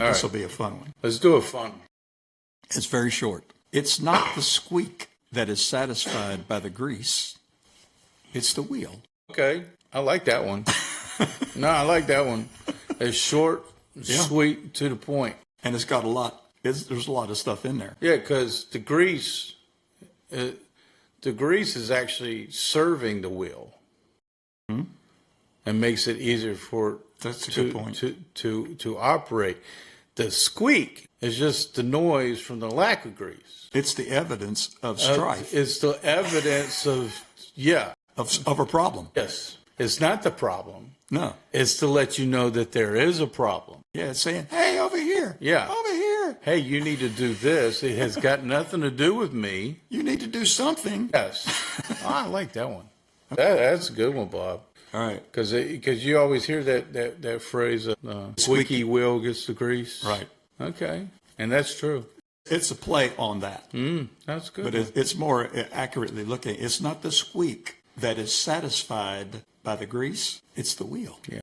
think this will be a fun one. Let's do a fun one. It's very short. It's not the squeak that is satisfied by the grease. It's the wheel. Okay. I like that one. No, I like that one. It's short, sweet, to the point. And it's got a lot. There's a lot of stuff in there. Yeah, because the grease is actually serving the wheel. Hmm? And makes it easier for That's a good point. to operate. The squeak is just the noise from the lack of grease. It's the evidence of strife. It's the evidence of a problem. Yes. It's not the problem. No. It's to let you know that there is a problem. Yeah, it's saying, hey, over here. Yeah. Over here. Hey, you need to do this. It has got nothing to do with me. You need to do something. Yes. Oh, I like that one. That's a good one, Bob. All right. Because you always hear that phrase, squeaky wheel gets the grease. Right. Okay. And that's true. It's a play on that. That's good. But it's more accurately looking. It's not the squeak that is satisfied by the grease. It's the wheel. Yeah.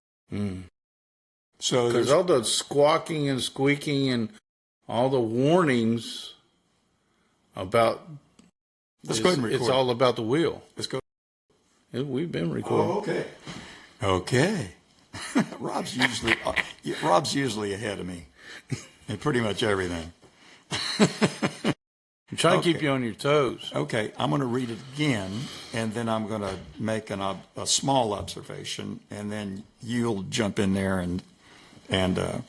So there's all the squawking and squeaking and all the warnings about. Let's go ahead and record. It's all about the wheel. Let's go. We've been recording. Oh, okay. Okay. Rob's usually ahead of me in pretty much everything. I'm trying to keep you on your toes. Okay, I'm going to read it again, and then I'm going to make a small observation, and then you'll jump in there and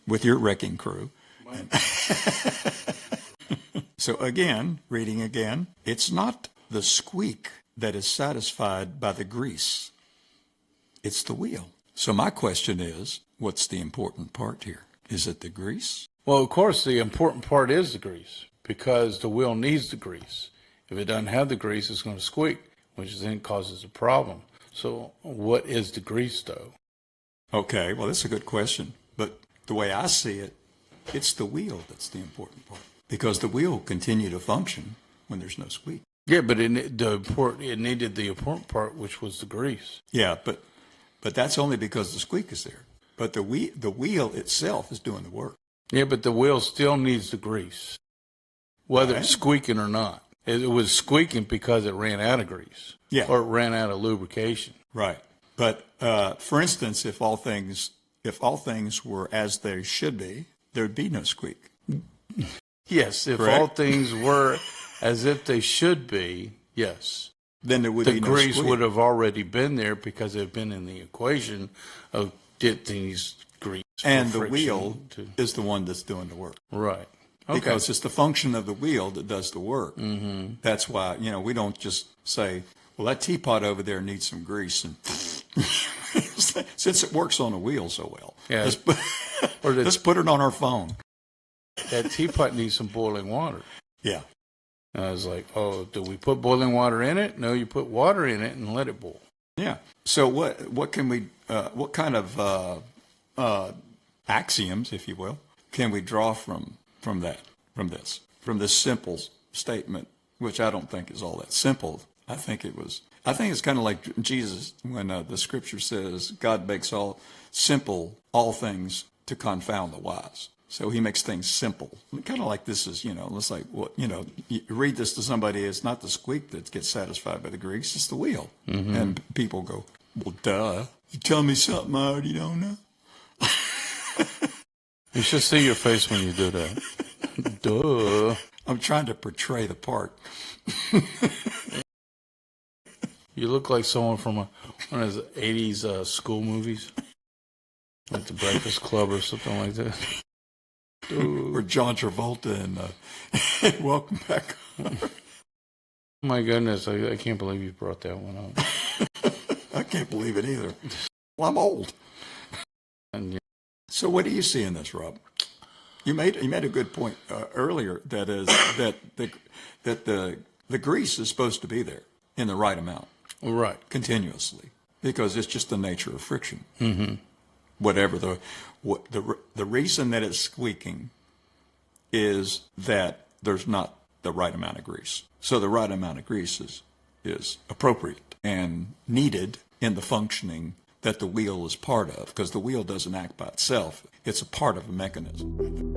with your wrecking crew. So again, reading again, it's not the squeak that is satisfied by the grease. It's the wheel. So my question is, what's the important part here? Is it the grease? Well, of course, the important part is the grease, because the wheel needs the grease. If it doesn't have the grease, it's going to squeak, which then causes a problem. So what is the grease, though? Okay, well, that's a good question. But the way I see it, it's the wheel that's the important part, because the wheel will continue to function when there's no squeak. Yeah, but it needed the important part, which was the grease. Yeah, but that's only because the squeak is there. But the wheel itself is doing the work. Yeah, but the wheel still needs the grease, whether it's squeaking or not. It was squeaking because it ran out of grease. Yeah. Or it ran out of lubrication. Right. But for instance, if all things were as they should be, there'd be no squeak. Yes, if Correct? all things were as if they should be, yes. Then there would be no squeak. The grease would have already been there because it had been in the equation of get these grease. And the wheel is the one that's doing the work. Right. Okay. Because it's the function of the wheel that does the work. Mm-hmm. That's why, we don't just say, well, that teapot over there needs some grease. And since it works on a wheel so well, let's put it on our phone. That teapot needs some boiling water. Yeah. And I was like, oh, do we put boiling water in it? No, you put water in it and let it boil. Yeah. So what can we, what kind of axioms, if you will, can we draw from this simple statement, which I don't think is all that simple. I think it's kind of like Jesus when the scripture says God makes all things to confound the wise. So he makes things simple. Kind of like this is, it's like, you read this to somebody, it's not the squeak that gets satisfied by the grease, it's the wheel. Mm-hmm. And people go, well, duh. You tell me something I already don't know. You should see your face when you do that. Duh. I'm trying to portray the part. You look like someone from one of those 80s school movies. Like The Breakfast Club or something like that. Or John Travolta and Welcome Back. Oh my goodness, I can't believe you brought that one up. I can't believe it either. Well, I'm old. So what do you see in this, Rob? You made a good point earlier. That is that the grease is supposed to be there in the right amount, right, continuously, because it's just the nature of friction. Mm-hmm. Whatever the reason that it's squeaking is that there's not the right amount of grease. So the right amount of grease is appropriate and needed in the that the wheel is part of, because the wheel doesn't act by itself. It's a part of a mechanism.